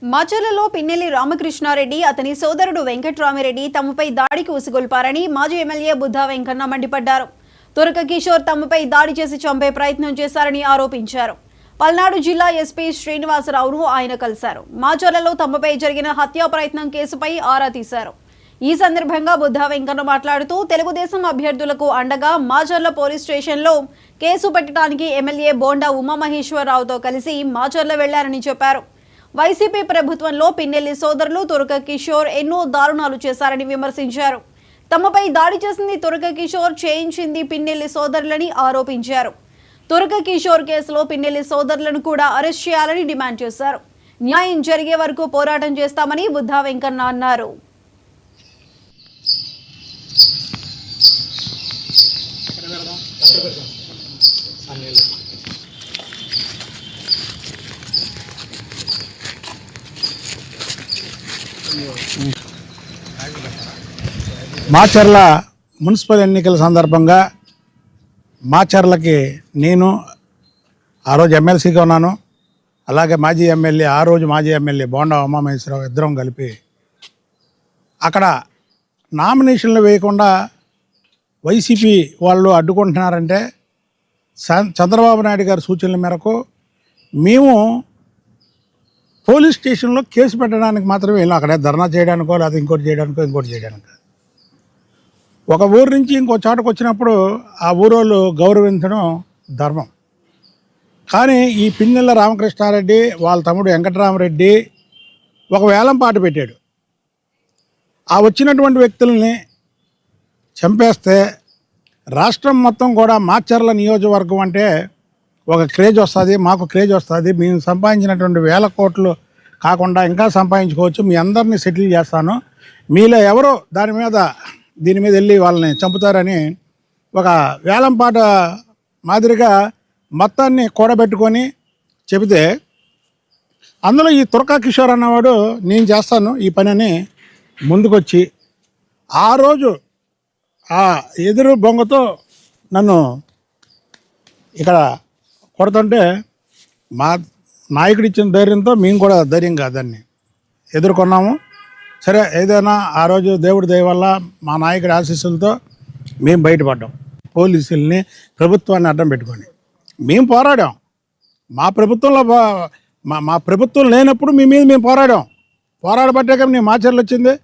మాచర్లలో పిన్నెల్లి రామకృష్ణారెడ్డి అతని సోదరుడు వెంకట్రామిరెడ్డి తమపై దాడికి ఉసిగొల్పారని మాజీ ఎమ్మెల్యే బుద్ధా వెంకన్న మండిపడ్డారు. తురక కిషోర్ తమపై దాడి చేసి చంపే ప్రయత్నం చేశారని ఆరోపించారు. పల్నాడు జిల్లా ఎస్పీ శ్రీనివాసరావును ఆయన కలిశారు. మాచర్లలో తమపై జరిగిన హత్యా ప్రయత్నం కేసుపై ఆరా తీశారు. ఈ సందర్భంగా బుద్ధా వెంకన్న మాట్లాడుతూ తెలుగుదేశం అభ్యర్థులకు అండగా మాచర్ల పోలీస్ స్టేషన్లో కేసు పెట్టడానికి ఎమ్మెల్యే బోండా ఉమామహేశ్వరరావుతో కలిసి మాచర్ల వెళ్లారని చెప్పారు. వైసీపీ ప్రభుత్వంలో పిన్నెల్లి సోదరులు తురక కిషోర్ ఎన్నో దారుణాలు చేశారని విమర్శించారు. తమపై దాడి చేసింది తురక కిషోర్, చేయించింది పిన్నెల్లి సోదరులని ఆరోపించారు. తురక కిషోర్ కేసులో పిన్నెల్లి సోదరులను కూడా అరెస్ట్ చేయాలని డిమాండ్ చేశారు. న్యాయం జరిగే వరకు పోరాటం చేస్తామని బుద్ధా వెంకన్న అన్నారు. మాచర్ల మున్సిపల్ ఎన్నికల సందర్భంగా మాచర్లకి నేను ఆ రోజు ఎమ్మెల్సీగా ఉన్నాను. అలాగే మాజీ ఎమ్మెల్యే బోండా ఉమామహేశ్వరరావు ఇద్దరం కలిపి అక్కడ నామినేషన్లు వేయకుండా వైసీపీ వాళ్ళు అడ్డుకుంటున్నారంటే చంద్రబాబు నాయుడు గారి సూచనల మేరకు మేము పోలీస్ స్టేషన్లో కేసు పెట్టడానికి మాత్రమే వెళ్ళాం. అక్కడ ధర్నా చేయడానికో లేదా ఇంకోటి చేయడానికో ఒక ఊరు నుంచి ఇంకో చోటకు వచ్చినప్పుడు ఆ ఊరోళ్ళు గౌరవించడం ధర్మం. కానీ ఈ పిన్నెల్ల రామకృష్ణారెడ్డి వాళ్ళ తమ్ముడు వెంకటరామరెడ్డి ఒక వేలం పాట పెట్టాడు. ఆ వచ్చినటువంటి వ్యక్తుల్ని చంపేస్తే రాష్ట్రం మొత్తం కూడా మాచర్ల నియోజకవర్గం అంటే ఒక క్రేజ్ వస్తుంది, మాకు క్రేజ్ వస్తుంది. మేము సంపాదించినటువంటి 1000 కోట్లు కాకుండా ఇంకా సంపాదించుకోవచ్చు, మీ అందరినీ సెటిల్ చేస్తాను, మీలో ఎవరో దీని మీద వెళ్ళి వాళ్ళని చంపుతారని ఒక వేలంపాట మాదిరిగా మొత్తాన్ని కూడబెట్టుకొని చెబితే అందులో ఈ తురకా కిషోర్ అన్నవాడు నేను చేస్తాను ఈ పని అని ముందుకొచ్చి ఆ రోజు ఆ ఎదురు బొంగతో నన్ను ఇక్కడ కొడుతుంటే మా నాయకుడు ఇచ్చిన ధైర్యంతో మేము కూడా ధైర్యంగా దాన్ని ఎదుర్కొన్నాము. సరే, ఏదైనా ఆ రోజు దేవుడి దయ వల్ల మా నాయకుడి ఆశీస్సులతో మేము బయటపడ్డాం. పోలీసుల్ని ప్రభుత్వాన్ని అడ్డం పెట్టుకొని మేము పోరాడాం. మా ప్రభుత్వం లేనప్పుడు మేము పోరాడబట్టాక మేము మాచర్లు వచ్చింది.